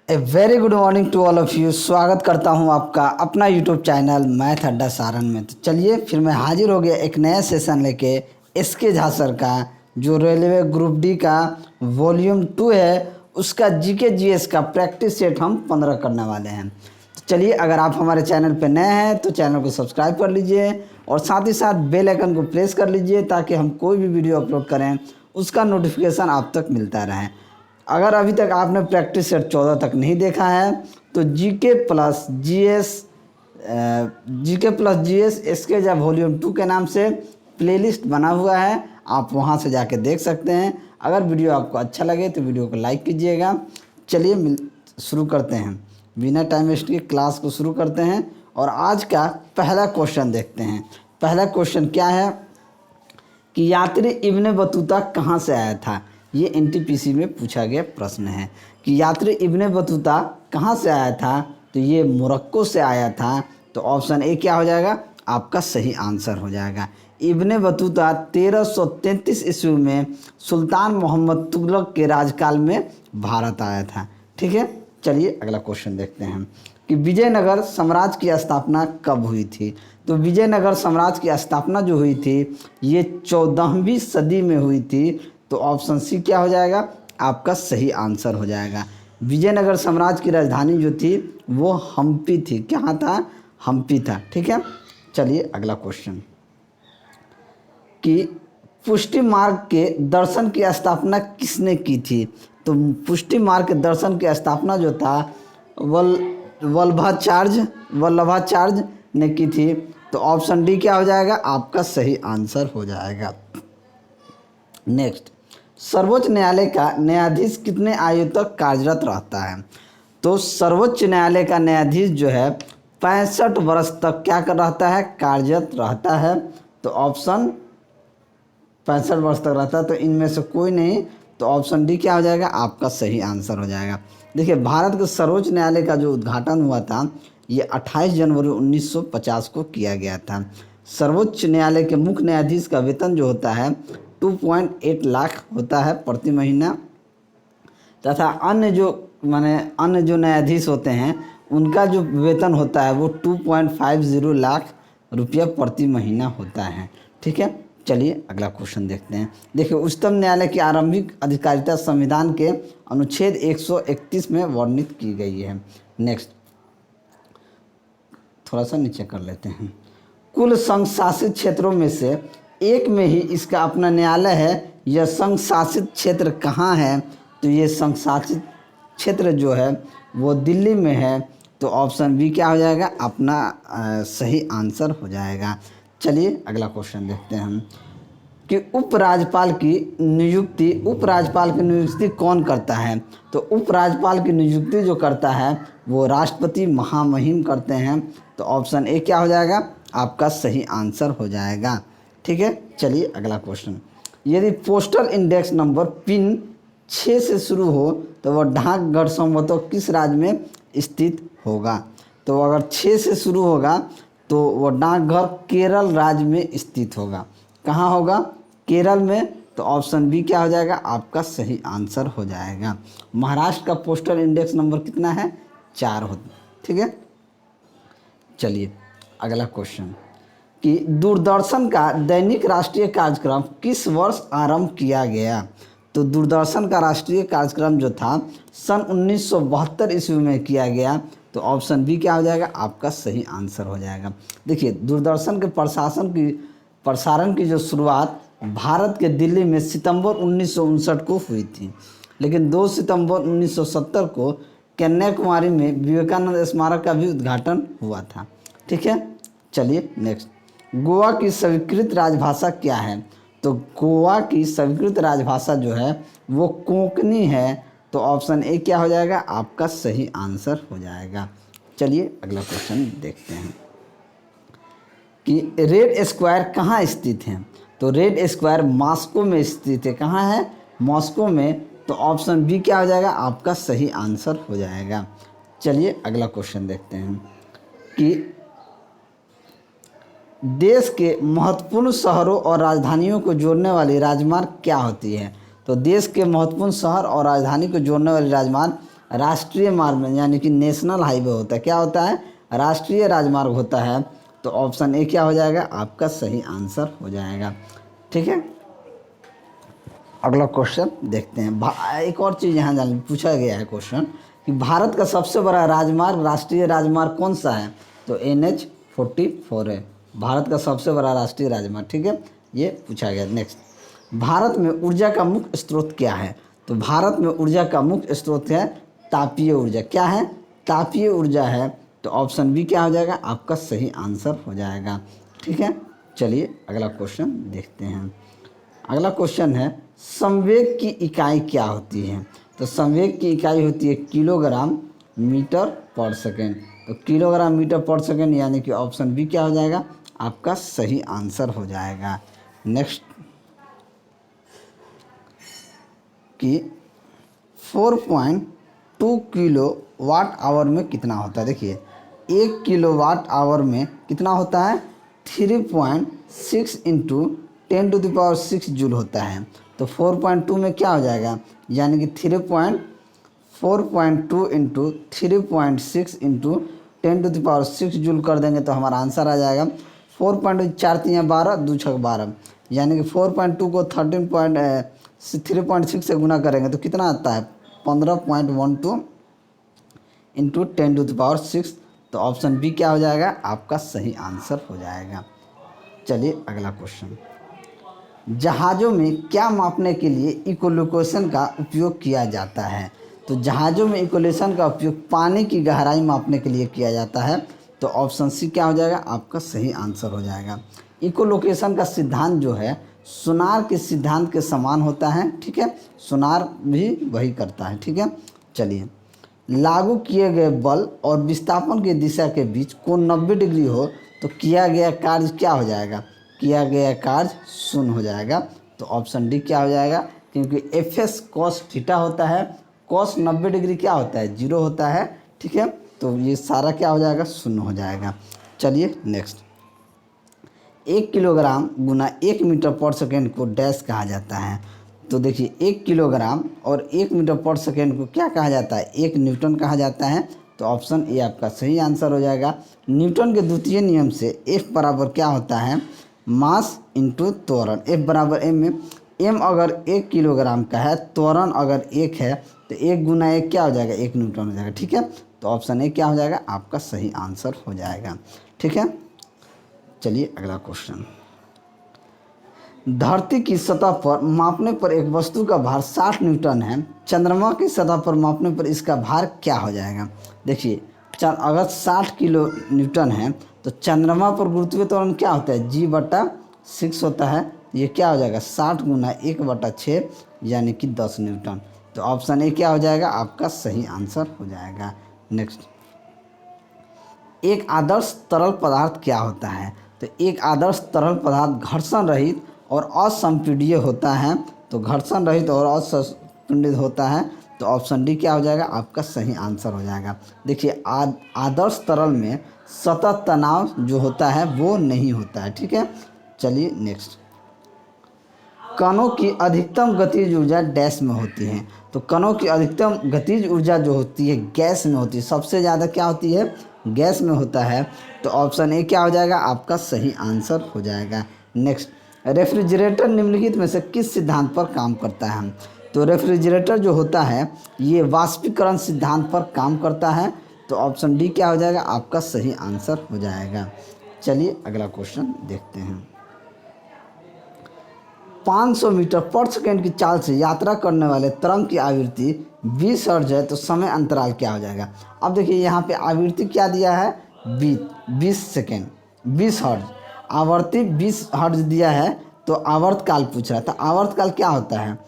A very good morning to all of you. स्वागत करता हूं आपका अपना यूट्यूब चैनल मैथ अड्डा सारन में। तो चलिए फिर मैं हाजिर हो गया एक नया सेशन लेके एसके झा सर का, जो रेलवे ग्रुप डी का वॉल्यूम 2 है, उसका जीके जीएस का प्रैक्टिस सेट हम 15 करने वाले हैं। तो चलिए, अगर आप हमारे चैनल पर नए हैं तो चैनल को सब्सक्राइब कर लीजिए और साथ ही साथ बेल आइकन को प्रेस कर लीजिए ताकि हम कोई भी वीडियो अपलोड करें उसका नोटिफिकेशन आप तक मिलता रहे। अगर अभी तक आपने प्रैक्टिस सेट 14 तक नहीं देखा है तो GK plus GS S K Jha volume 2 के नाम से प्लेलिस्ट बना हुआ है, आप वहां से जाके देख सकते हैं। अगर वीडियो आपको अच्छा लगे तो वीडियो को लाइक कीजिएगा। चलिए शुरू करते हैं, बिना टाइम वेस्ट के क्लास को शुरू करते हैं और आज का पहला क्वेश्चन देखते हैं। पहला क्वेश्चन क्या है कि यात्री इब्ने बतूता कहाँ से आया था। ये एनटीपीसी में पूछा गया प्रश्न है कि यात्री इब्ने बतूता कहाँ से आया था, तो ये मोरक्को से आया था। तो ऑप्शन ए क्या हो जाएगा, आपका सही आंसर हो जाएगा। इब्ने बतूता 1333 ईस्वी में सुल्तान मोहम्मद तुगलक के राजकाल में भारत आया था। ठीक है, चलिए अगला क्वेश्चन देखते हैं कि विजयनगर साम्राज्य की स्थापना कब हुई थी। तो विजयनगर साम्राज्य की स्थापना जो हुई थी ये 14वीं सदी में हुई थी। तो ऑप्शन सी क्या हो जाएगा, आपका सही आंसर हो जाएगा। विजयनगर साम्राज्य की राजधानी जो थी वो हम्पी थी। कहाँ था, हम्पी था। ठीक है, चलिए अगला क्वेश्चन कि पुष्टि मार्ग के दर्शन की स्थापना किसने की थी। तो पुष्टि मार्ग के दर्शन की स्थापना जो था वल्लभाचार्य ने की थी। तो ऑप्शन डी क्या हो जाएगा, आपका सही आंसर हो जाएगा। नेक्स्ट, सर्वोच्च न्यायालय का न्यायाधीश कितने आयु तक कार्यरत रहता है। तो सर्वोच्च न्यायालय का न्यायाधीश जो है 65 वर्ष तक क्या कर रहता है, कार्यरत रहता है। तो ऑप्शन 65 वर्ष तक रहता है, तो इनमें से कोई नहीं। तो ऑप्शन डी क्या हो जाएगा, आपका सही आंसर हो जाएगा। देखिए, भारत के सर्वोच्च न्यायालय का जो उद्घाटन हुआ था ये 28 जनवरी 1950 को किया गया था। सर्वोच्च न्यायालय के मुख्य न्यायाधीश का वेतन जो होता है 2.8 लाख होता है प्रति महीना, तथा अन्य जो न्यायाधीश होते हैं उनका जो वेतन होता है वो 2.50 लाख रुपया प्रति महीना होता है। ठीक है, चलिए अगला क्वेश्चन देखते हैं। देखिए, उच्चतम न्यायालय की आरंभिक अधिकारिता संविधान के अनुच्छेद 131 में वर्णित की गई है। नेक्स्ट, थोड़ा सा नीचे कर लेते हैं। कुल संघ शासित क्षेत्रों में से एक में ही इसका अपना न्यायालय है। यह संघ शासित क्षेत्र कहाँ है, तो ये संघ शासित क्षेत्र जो है वो दिल्ली में है। तो ऑप्शन बी क्या हो जाएगा, अपना सही आंसर हो जाएगा। चलिए अगला क्वेश्चन देखते हैं हम कि उपराज्यपाल की नियुक्ति कौन करता है। तो उपराज्यपाल की नियुक्ति जो करता है वो राष्ट्रपति महामहिम करते हैं। तो ऑप्शन ए क्या हो जाएगा, आपका सही आंसर हो जाएगा। ठीक है, चलिए अगला क्वेश्चन, यदि पोस्टल इंडेक्स नंबर पिन 6 से शुरू हो तो वह डाकघर संभवतः किस राज्य में स्थित होगा। तो अगर 6 से शुरू होगा तो वह डाकघर केरल राज्य में स्थित होगा। कहाँ होगा, केरल में। तो ऑप्शन बी क्या हो जाएगा, आपका सही आंसर हो जाएगा। महाराष्ट्र का पोस्टल इंडेक्स नंबर कितना है, 4 होता। ठीक है, चलिए अगला क्वेश्चन कि दूरदर्शन का दैनिक राष्ट्रीय कार्यक्रम किस वर्ष आरंभ किया गया। तो दूरदर्शन का राष्ट्रीय कार्यक्रम जो था सन 1972 ईस्वी में किया गया। तो ऑप्शन बी क्या हो जाएगा, आपका सही आंसर हो जाएगा। देखिए, दूरदर्शन के प्रसारण की जो शुरुआत भारत के दिल्ली में सितंबर 1959 को हुई थी, लेकिन 2 सितंबर 1970 को कन्याकुमारी में विवेकानंद स्मारक का भी उद्घाटन हुआ था। ठीक है, चलिए नेक्स्ट, गोवा की स्वीकृत राजभाषा क्या है। तो गोवा की स्वीकृत राजभाषा जो है वो कोंकणी है। तो ऑप्शन ए क्या हो जाएगा, आपका सही आंसर हो जाएगा। चलिए अगला क्वेश्चन देखते हैं कि रेड स्क्वायर कहाँ स्थित है। तो रेड स्क्वायर मॉस्को में स्थित है। कहाँ है, मॉस्को में। तो ऑप्शन बी क्या हो जाएगा, आपका सही आंसर हो जाएगा। चलिए अगला क्वेश्चन देखते हैं कि देश के महत्वपूर्ण शहरों और राजधानियों को जोड़ने वाली राजमार्ग क्या होती है। तो देश के महत्वपूर्ण शहर और राजधानी को जोड़ने वाली राजमार्ग राष्ट्रीय मार्ग में यानी कि नेशनल हाईवे होता है, क्या होता है, राष्ट्रीय राजमार्ग होता है। तो ऑप्शन ए क्या हो जाएगा, आपका सही आंसर हो जाएगा। ठीक है, अगला क्वेश्चन देखते हैं। एक और चीज़ यहाँ जान पूछा गया है क्वेश्चन कि भारत का सबसे बड़ा राजमार्ग, राष्ट्रीय राजमार्ग कौन सा है, तो NH-44 है भारत का सबसे बड़ा राष्ट्रीय राजमार्ग। ठीक है, ये पूछा गया। नेक्स्ट, भारत में ऊर्जा का मुख्य स्रोत क्या है, तो भारत में ऊर्जा का मुख्य स्रोत है तापीय ऊर्जा। क्या है, तापीय ऊर्जा है। तो ऑप्शन बी क्या हो जाएगा, आपका सही आंसर हो जाएगा। ठीक है, चलिए अगला क्वेश्चन देखते हैं। अगला क्वेश्चन है, संवेग की इकाई क्या होती है, तो संवेग की इकाई होती है किलोग्राम मीटर पर सेकेंड। तो किलोग्राम मीटर पर सेकेंड यानी कि ऑप्शन बी क्या हो जाएगा, आपका सही आंसर हो जाएगा। नेक्स्ट, कि 4.2 किलो वाट आवर में कितना होता है। देखिए 1 किलो वाट आवर में कितना होता है, 3.6 इंटू 10⁻6 जूल होता है। तो 4.2 में क्या हो जाएगा, यानी कि 4.2 इंटू 3.6 इंटू 10⁻6 जूल कर देंगे तो हमारा आंसर आ जाएगा 4.4×3=12, 2×6=12, यानी कि 4.2 को 3.6 से गुना करेंगे तो कितना आता है, 15.12 इंटू 10⁻6। तो ऑप्शन बी क्या हो जाएगा, आपका सही आंसर हो जाएगा। चलिए अगला क्वेश्चन, जहाज़ों में क्या मापने के लिए इकोलोकेशन का उपयोग किया जाता है, तो जहाज़ों में इकोलोकेशन का उपयोग पानी की गहराई मापने के लिए किया जाता है। तो ऑप्शन सी क्या हो जाएगा, आपका सही आंसर हो जाएगा। इकोलोकेशन का सिद्धांत जो है सोनार के सिद्धांत के समान होता है। ठीक है, सोनार भी वही करता है। ठीक है, चलिए, लागू किए गए बल और विस्थापन की दिशा के बीच कोण 90 डिग्री हो तो किया गया कार्य क्या हो जाएगा, किया गया कार्य शून्य हो जाएगा। तो ऑप्शन डी क्या हो जाएगा, क्योंकि FS cos थीटा होता है, cos 90 डिग्री क्या होता है, 0 होता है। ठीक है, तो ये सारा क्या हो जाएगा, शून्य हो जाएगा। चलिए नेक्स्ट, 1 किलोग्राम गुना 1 मीटर पर सेकेंड को डैश कहा जाता है। तो देखिए 1 किलोग्राम और 1 मीटर पर सेकेंड को क्या कहा जाता है, 1 न्यूटन कहा जाता है। तो ऑप्शन ए आपका सही आंसर हो जाएगा। न्यूटन के द्वितीय नियम से F बराबर क्या होता है, मास इंटू त्वरण। F बराबर m में m अगर 1 किलोग्राम का है, त्वरण अगर 1 है, तो 1 गुना 1 क्या हो जाएगा, 1 न्यूटन हो जाएगा। ठीक है, तो ऑप्शन ए क्या हो जाएगा, आपका सही आंसर हो जाएगा। ठीक है, चलिए अगला क्वेश्चन, धरती की सतह पर मापने पर एक वस्तु का भार 60 न्यूटन है, चंद्रमा की सतह पर मापने पर इसका भार क्या हो जाएगा। देखिए अगर 60 किलो न्यूटन है तो चंद्रमा पर गुरुत्वीय त्वरण क्या होता है, G/6 होता है। ये क्या हो जाएगा, 60 गुना 1/6 यानी कि 10 न्यूटन। तो ऑप्शन ए क्या हो जाएगा, आपका सही आंसर हो जाएगा। नेक्स्ट, एक आदर्श तरल पदार्थ क्या होता है, तो एक आदर्श तरल पदार्थ घर्षण रहित और असंपीड्य होता है। तो घर्षण रहित और असंपीडित होता है। तो ऑप्शन डी क्या हो जाएगा, आपका सही आंसर हो जाएगा। देखिए आदर्श तरल में सतत तनाव जो होता है वो नहीं होता है। ठीक है, चलिए नेक्स्ट, कणों की अधिकतम गतिज ऊर्जा डैश में होती है। तो कणों की अधिकतम गतिज ऊर्जा जो होती है गैस में होती है, सबसे ज़्यादा क्या होती है, गैस में होता है। तो ऑप्शन ए क्या हो जाएगा, आपका सही आंसर हो जाएगा। नेक्स्ट, रेफ्रिजरेटर निम्नलिखित में से किस सिद्धांत पर काम करता है। तो रेफ्रिजरेटर जो होता है ये वाष्पीकरण सिद्धांत पर काम करता है। तो ऑप्शन डी क्या हो जाएगा, आपका सही आंसर हो जाएगा। चलिए अगला क्वेश्चन देखते हैं, 500 मीटर पर सेकेंड की चाल से यात्रा करने वाले तरंग की आवृत्ति 20 हर्ट्ज है, तो समय अंतराल क्या हो जाएगा। अब देखिए यहाँ पे आवृत्ति क्या दिया है, 20 सेकेंड, 20 हर्ट्ज, आवर्ती 20 हर्ट्ज दिया है। तो आवर्तकाल पूछ रहा था, आवर्तकाल क्या होता है,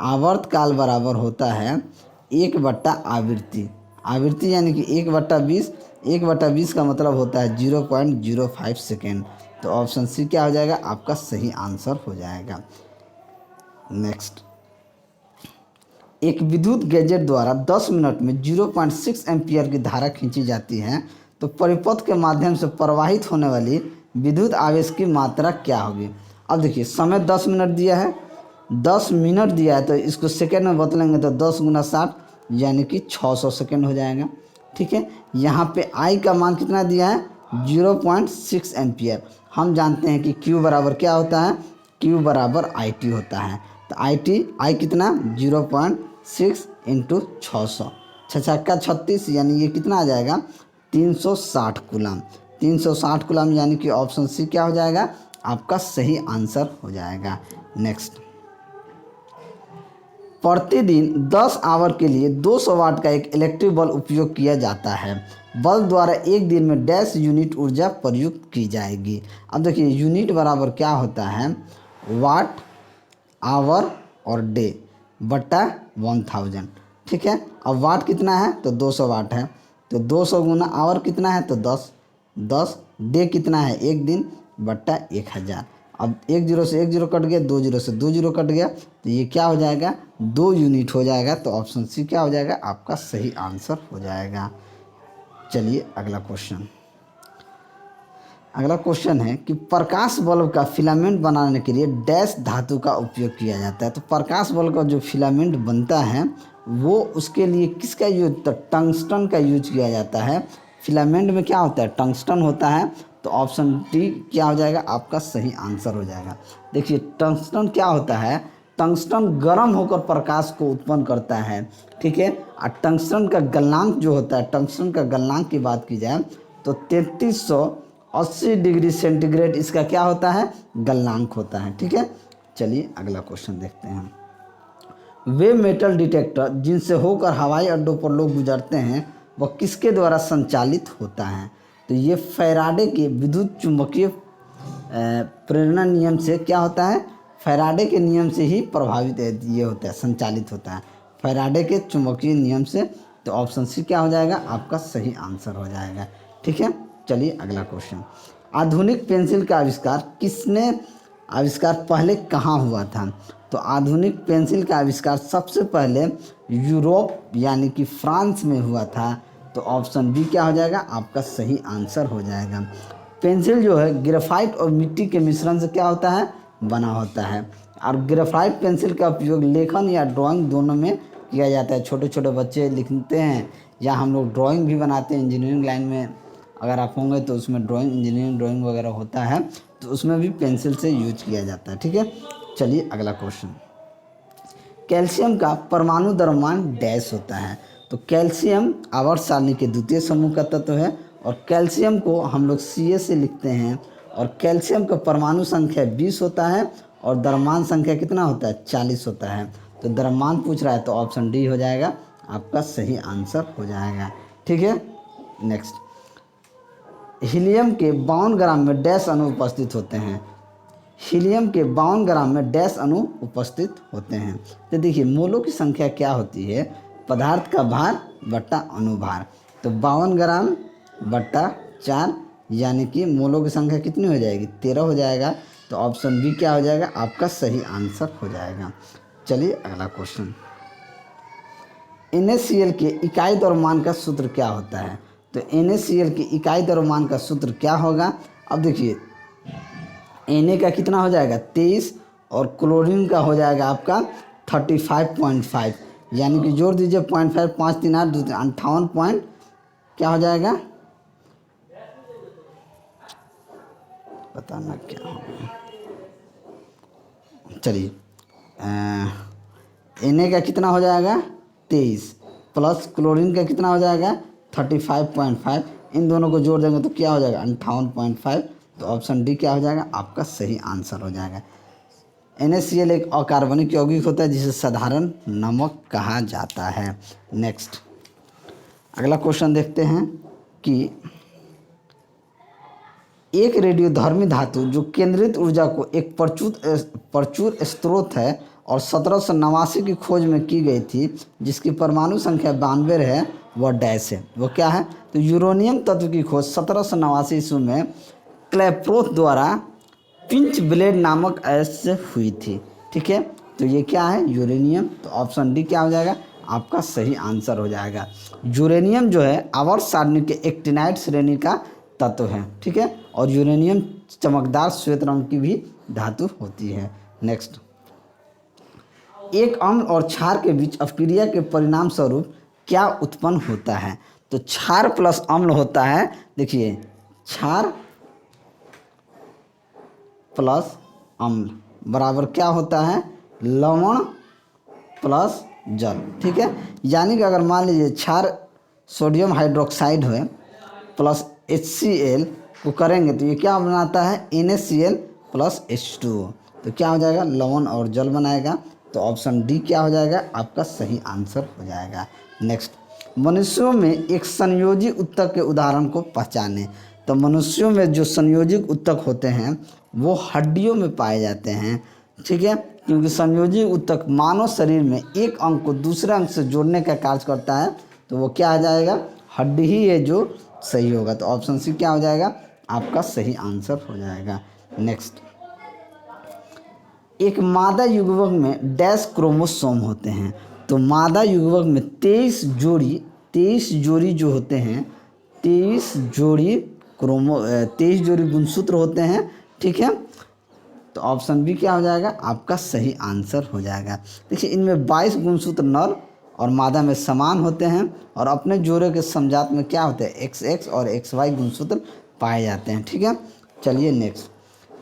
आवर्तकाल बराबर होता है 1/आवृत्ति। आवृत्ति यानी कि 1/20, 1/20 का मतलब होता है 0.05 सेकेंड। तो ऑप्शन सी क्या हो जाएगा, आपका सही आंसर हो जाएगा। नेक्स्ट, एक विद्युत गैजेट द्वारा 10 मिनट में 0.6 एम्पियर की धारा खींची जाती है, तो परिपथ के माध्यम से प्रवाहित होने वाली विद्युत आवेश की मात्रा क्या होगी। अब देखिए समय 10 मिनट दिया है, 10 मिनट दिया है, तो इसको सेकेंड में बदलेंगे तो 10 गुना 60 यानी कि 600 सेकेंड हो जाएगा। ठीक है, यहाँ पे आई का मान कितना दिया है 0.6 एम्पियर। हम जानते हैं कि Q बराबर क्या होता है, Q बराबर IT होता है। तो आई कितना 0.6 इंटू 600, 6×36 यानी ये कितना आ जाएगा 360 कूलम। 360 कूलम यानी कि ऑप्शन सी क्या हो जाएगा आपका सही आंसर हो जाएगा। नेक्स्ट, प्रतिदिन 10 आवर के लिए 200 वाट का एक इलेक्ट्रिक बल्ब उपयोग किया जाता है। बल्ब द्वारा एक दिन में डैश यूनिट ऊर्जा प्रयुक्त की जाएगी। अब देखिए यूनिट बराबर क्या होता है वाट आवर और डे बटा 1000। ठीक है, अब वाट कितना है तो 200 वाट है, तो 200 गुना आवर कितना है तो 10, डे कितना है एक दिन बटा 1000। अब 1 0 से 1 0 कट गया, 2 0 से 2 0 कट गया, तो ये क्या हो जाएगा 2 यूनिट हो जाएगा। तो ऑप्शन सी क्या हो जाएगा आपका सही आंसर हो जाएगा। चलिए अगला क्वेश्चन। अगला क्वेश्चन है कि प्रकाश बल्ब का फिलामेंट बनाने के लिए डैश धातु का उपयोग किया जाता है। तो प्रकाश बल्ब का जो फिलामेंट बनता है वो उसके लिए किसका यूज, तो टंगस्टन का यूज किया जाता है। फिलामेंट में क्या होता है टंगस्टन होता है। तो ऑप्शन डी क्या हो जाएगा आपका सही आंसर हो जाएगा। देखिए टंगस्टन क्या होता है, टंगस्टन गर्म होकर प्रकाश को उत्पन्न करता है। ठीक है, और टंगस्टन का गलनांक जो होता है, टंगस्टन का गलनांक की बात की जाए तो 3380 डिग्री सेंटीग्रेड इसका क्या होता है गलनांक होता है। ठीक है, चलिए अगला क्वेश्चन देखते हैं। वे मेटल डिटेक्टर जिनसे होकर हवाई अड्डों पर लोग गुजरते हैं वह किसके द्वारा संचालित होता है। तो ये फैराडे के विद्युत चुंबकीय प्रेरणा नियम से क्या होता है, फैराडे के नियम से ही प्रभावित ये होता है, संचालित होता है फैराडे के चुंबकीय नियम से। तो ऑप्शन सी क्या हो जाएगा आपका सही आंसर हो जाएगा। ठीक है, चलिए अगला क्वेश्चन। आधुनिक पेंसिल का आविष्कार किसने आविष्कार पहले कहाँ हुआ था। तो आधुनिक पेंसिल का आविष्कार सबसे पहले यूरोप यानी कि फ्रांस में हुआ था। तो ऑप्शन बी क्या हो जाएगा आपका सही आंसर हो जाएगा। पेंसिल जो है ग्रेफाइट और मिट्टी के मिश्रण से क्या होता है बना होता है, और ग्रेफाइट पेंसिल का उपयोग लेखन या ड्राइंग दोनों में किया जाता है। छोटे छोटे बच्चे लिखते हैं या हम लोग ड्राइंग भी बनाते हैं। इंजीनियरिंग लाइन में अगर आप होंगे तो उसमें ड्राइंग इंजीनियरिंग ड्राइंग वगैरह होता है, तो उसमें भी पेंसिल से यूज किया जाता है। ठीक है, चलिए अगला क्वेश्चन। कैल्शियम का परमाणु द्रव्यमान डैश होता है। तो कैल्शियम आवर्त सारणी के द्वितीय समूह का तत्व है, और कैल्शियम को हम लोग Ca से लिखते हैं, और कैल्शियम का परमाणु संख्या 20 होता है और द्रव्यमान संख्या कितना होता है 40 होता है। तो द्रव्यमान पूछ रहा है तो ऑप्शन डी हो जाएगा आपका सही आंसर हो जाएगा। ठीक है, नेक्स्ट, हीलियम के 52 ग्राम में डैश अणु उपस्थित होते हैं। हीलियम के 52 ग्राम में डैश अणु उपस्थित होते हैं। तो देखिए मोलों की संख्या क्या होती है, पदार्थ का भार बट्टा अनुभार। तो 52 ग्राम बट्टा 4 यानी कि मोलों की संख्या कितनी हो जाएगी 13 हो जाएगा। तो ऑप्शन बी क्या हो जाएगा आपका सही आंसर हो जाएगा। चलिए अगला क्वेश्चन। NaCl के इकाई द्रव्यमान का सूत्र क्या होता है। तो NaCl के इकाई द्रव्यमान का सूत्र क्या होगा। अब देखिए Na का कितना हो जाएगा 23 और क्लोरीन का हो जाएगा आपका 35.5, यानी कि जोड़ दीजिए 0.5 5 3 8 2 58 पॉइंट क्या हो जाएगा बताना क्या होगा। चलिए Na का कितना हो जाएगा 23 प्लस क्लोरीन का कितना हो जाएगा 35.5, इन दोनों को जोड़ देंगे तो क्या हो जाएगा 58.5। तो ऑप्शन डी क्या हो जाएगा आपका सही आंसर हो जाएगा। NaCl एक अकार्बनिक यौगिक होता है जिसे साधारण नमक कहा जाता है। नेक्स्ट अगला क्वेश्चन देखते हैं कि एक रेडियोधर्मी धातु जो केंद्रित ऊर्जा को एक प्रचुर स्रोत है और 1789 की खोज में की गई थी, जिसकी परमाणु संख्या 92 है, वह डैश है। वो क्या है तो यूरेनियम तत्व की खोज 1789 ईस्वी में क्लैप्रोथ द्वारा पिंच ब्लेड नामक अयस्क से हुई थी। ठीक है, तो ये क्या है यूरेनियम। तो ऑप्शन डी क्या हो जाएगा आपका सही आंसर हो जाएगा। यूरेनियम जो है आवर्त सारणी के एक्टिनाइड श्रेणी का तत्व है। ठीक है, और यूरेनियम चमकदार श्वेत रंग की भी धातु होती है। नेक्स्ट, एक अम्ल और क्षार के बीच अपक्रिया के परिणाम स्वरूप क्या उत्पन्न होता है? तो क्षार प्लस अम्ल होता है, देखिए क्षार प्लस अम्ल बराबर क्या होता है? लवण प्लस जल। ठीक है, यानी कि अगर मान लीजिए क्षार सोडियम हाइड्रोक्साइड है प्लस HCl को करेंगे तो ये क्या बनाता है? NaCl plus H2O। तो क्या हो जाएगा? लवण और जल बनाएगा। तो ऑप्शन डी क्या हो जाएगा? आपका सही आंसर हो जाएगा। नेक्स्ट, मनुष्यों में एक संयोजी उत्तक के उदाहरण को पहचानें। तो मनुष्यों में जो संयोजी उत्तक होते हैं वो हड्डियों में पाए जाते हैं। ठीक है, क्योंकि संयोजी उत्तक मानव शरीर में एक अंग को दूसरे अंग से जोड़ने का कार्य करता है, तो वो क्या आ जाएगा? हड्डी ही है जो सही होगा। तो ऑप्शन सी क्या हो जाएगा? आपका सही आंसर हो जाएगा। नेक्स्ट, एक मादा युग्मक में डैश क्रोमोसोम होते हैं। तो मादा युग्मक में 23 जोड़ी जो होते हैं, 23 जोड़ी गुणसूत्र होते हैं। ठीक है, तो ऑप्शन बी क्या हो जाएगा? आपका सही आंसर हो जाएगा। देखिए इनमें 22 गुणसूत्र नर और मादा में समान होते हैं और अपने जोड़े के समजात में क्या होते हैं? XX और XY गुणसूत्र पाए जाते हैं। ठीक है, चलिए नेक्स्ट,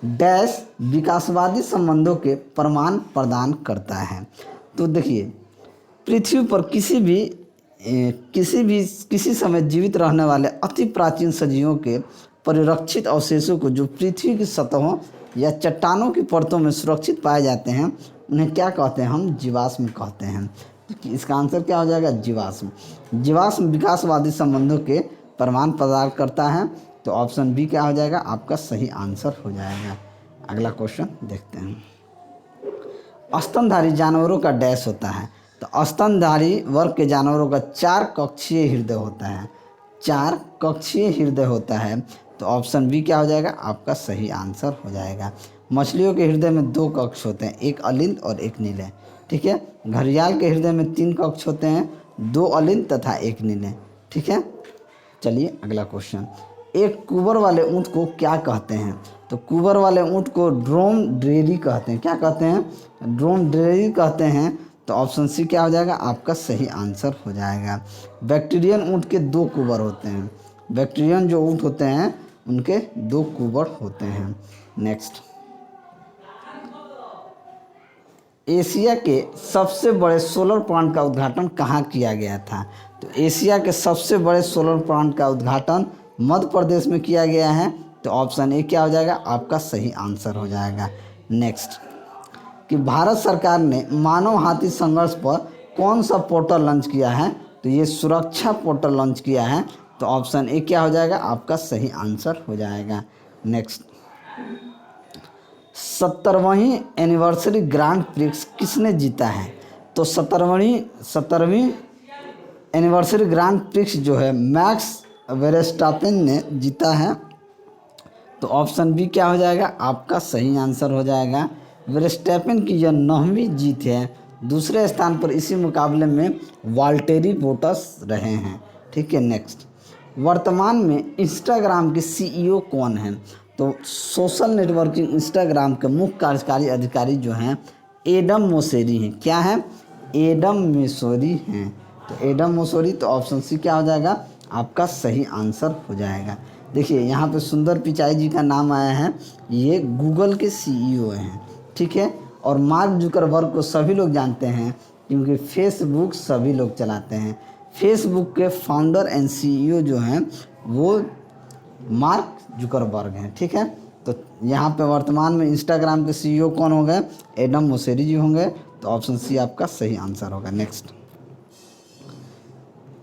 डैश विकासवादी संबंधों के प्रमाण प्रदान करता है। तो देखिए पृथ्वी पर किसी समय जीवित रहने वाले अति प्राचीन सजीवों के परिरक्षित अवशेषों को जो पृथ्वी की सतहों या चट्टानों की परतों में सुरक्षित पाए जाते हैं उन्हें क्या कहते हैं? हम जीवाश्म कहते हैं। तो इसका आंसर क्या हो जाएगा? जीवाश्म। जीवाश्म विकासवादी संबंधों के प्रमाण प्रदान करता है। तो ऑप्शन बी क्या हो जाएगा? आपका सही आंसर हो जाएगा। अगला क्वेश्चन देखते हैं। स्तनधारी जानवरों का डैश होता है। तो स्तनधारी वर्ग के जानवरों का 4 कक्षीय हृदय होता है। 4 कक्षीय हृदय होता है। तो ऑप्शन बी क्या हो जाएगा? आपका सही आंसर हो जाएगा। मछलियों के हृदय में 2 कक्ष होते हैं, एक अलिंद और एक नीले। ठीक है, घड़ियाल के हृदय में 3 कक्ष होते हैं, 2 अलिंद तथा एक नीले। ठीक है, चलिए अगला क्वेश्चन, एक कुबर वाले ऊँट को क्या कहते हैं? तो कुबर वाले ऊँट को ड्रोमेडेरी कहते हैं। क्या कहते हैं? ड्रोमेडेरी कहते हैं। तो ऑप्शन सी क्या हो जाएगा? आपका सही आंसर हो जाएगा। बैक्टीरियन ऊँट के 2 कुबर होते हैं। बैक्टीरियन जो ऊँट होते हैं उनके 2 कुबर होते हैं। नेक्स्ट, एशिया के सबसे बड़े सोलर प्लांट का उद्घाटन कहाँ किया गया था? तो एशिया के सबसे बड़े सोलर प्लांट का उद्घाटन मध्य प्रदेश में किया गया है। तो ऑप्शन ए क्या हो जाएगा? आपका सही आंसर हो जाएगा। नेक्स्ट, कि भारत सरकार ने मानव हाथी संघर्ष पर कौन सा पोर्टल लॉन्च किया है? तो ये सुरक्षा पोर्टल लॉन्च किया है। तो ऑप्शन ए क्या हो जाएगा? आपका सही आंसर हो जाएगा। नेक्स्ट, 70वीं एनिवर्सरी ग्रांड प्रिक्स किसने जीता है? तो 70वीं एनिवर्सरी ग्रांड प्रिक्स जो है मैक्स वेरस्टापेन ने जीता है। तो ऑप्शन बी क्या हो जाएगा? आपका सही आंसर हो जाएगा। वेरस्टापेन की यह 9वीं जीत है। दूसरे स्थान पर इसी मुकाबले में वाल्टेरी बोटस रहे हैं। ठीक है, नेक्स्ट, वर्तमान में इंस्टाग्राम के CEO कौन हैं? तो सोशल नेटवर्किंग इंस्टाग्राम के मुख्य कार्यकारी अधिकारी जो हैं एडम मोसेरी हैं। क्या है? एडम मोसेरी हैं। तो एडम मोसेरी, तो ऑप्शन सी क्या हो जाएगा? आपका सही आंसर हो जाएगा। देखिए यहाँ पे सुंदर पिचाई जी का नाम आया है, ये गूगल के CEO हैं। ठीक है, और मार्क जुकरबर्ग को सभी लोग जानते हैं क्योंकि फेसबुक सभी लोग चलाते हैं। फेसबुक के फाउंडर एंड CEO जो हैं वो मार्क जुकरबर्ग हैं। ठीक है, तो यहाँ पे वर्तमान में इंस्टाग्राम के CEO कौन हो गए? एडम मोसेरी जी होंगे। तो ऑप्शन सी आपका सही आंसर होगा। नेक्स्ट,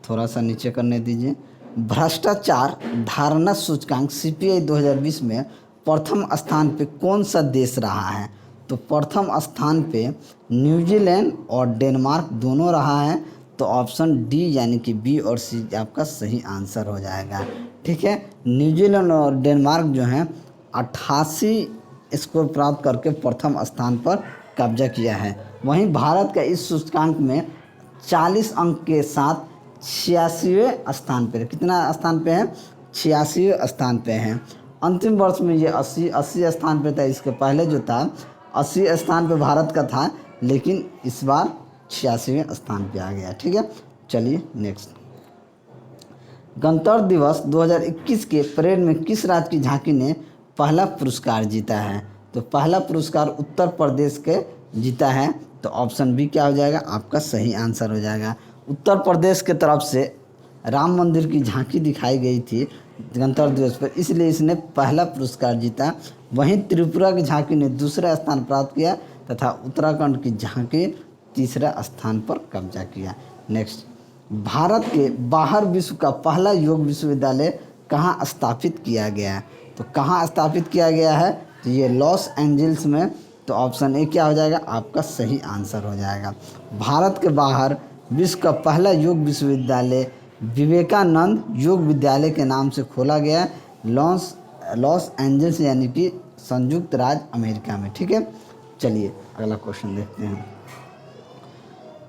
थोड़ा सा नीचे करने दीजिए। भ्रष्टाचार धारणा सूचकांक CPI 2020 में प्रथम स्थान पे कौन सा देश रहा है? तो प्रथम स्थान पे न्यूजीलैंड और डेनमार्क दोनों रहा है। तो ऑप्शन डी यानी कि बी और सी आपका सही आंसर हो जाएगा। ठीक है, न्यूजीलैंड और डेनमार्क जो हैं 88 स्कोर प्राप्त करके प्रथम स्थान पर कब्जा किया है। वहीं भारत का इस सूचकांक में 40 अंक के साथ 86वें स्थान पर, कितना स्थान पे है? 86वें स्थान पे हैं। अंतिम वर्ष में ये 80 स्थान पे था। इसके पहले जो था 80 स्थान पे भारत का था, लेकिन इस बार 86वें स्थान पे आ गया। ठीक है, चलिए नेक्स्ट, गणतंत्र दिवस 2021 के परेड में किस राज्य की झांकी ने पहला पुरस्कार जीता है? तो पहला पुरस्कार उत्तर प्रदेश के जीता है। तो ऑप्शन बी क्या हो जाएगा? आपका सही आंसर हो जाएगा। उत्तर प्रदेश के तरफ से राम मंदिर की झांकी दिखाई गई थी गणतंत्र दिवस पर, इसलिए इसने पहला पुरस्कार जीता। वहीं त्रिपुरा की झांकी ने दूसरा स्थान प्राप्त किया तथा उत्तराखंड की झांकी तीसरा स्थान पर कब्जा किया। नेक्स्ट, भारत के बाहर विश्व का पहला योग विश्वविद्यालय कहाँ स्थापित किया गया है? तो कहाँ स्थापित किया गया है? तो ये लॉस एंजल्स में। तो ऑप्शन ए क्या हो जाएगा? आपका सही आंसर हो जाएगा। भारत के बाहर विश्व का पहला योग विश्वविद्यालय विवेकानंद योग विद्यालय के नाम से खोला गया है, लॉस एंजल्स यानी कि संयुक्त राज्य अमेरिका में। ठीक है, चलिए अगला क्वेश्चन देखते हैं।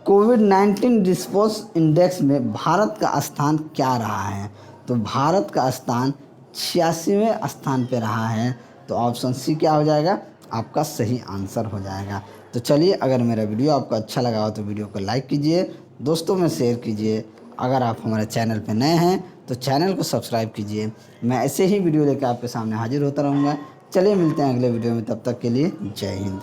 कोविड-19 रिस्पॉन्स इंडेक्स में भारत का स्थान क्या रहा है? तो भारत का स्थान 86वें स्थान पे रहा है। तो ऑप्शन सी क्या हो जाएगा? आपका सही आंसर हो जाएगा। तो चलिए, अगर मेरा वीडियो आपको अच्छा लगा हो तो वीडियो को लाइक कीजिए, दोस्तों में शेयर कीजिए। अगर आप हमारे चैनल पर नए हैं तो चैनल को सब्सक्राइब कीजिए। मैं ऐसे ही वीडियो लेकर आपके सामने हाजिर होता रहूँगा। चलिए मिलते हैं अगले वीडियो में, तब तक के लिए जय हिंद।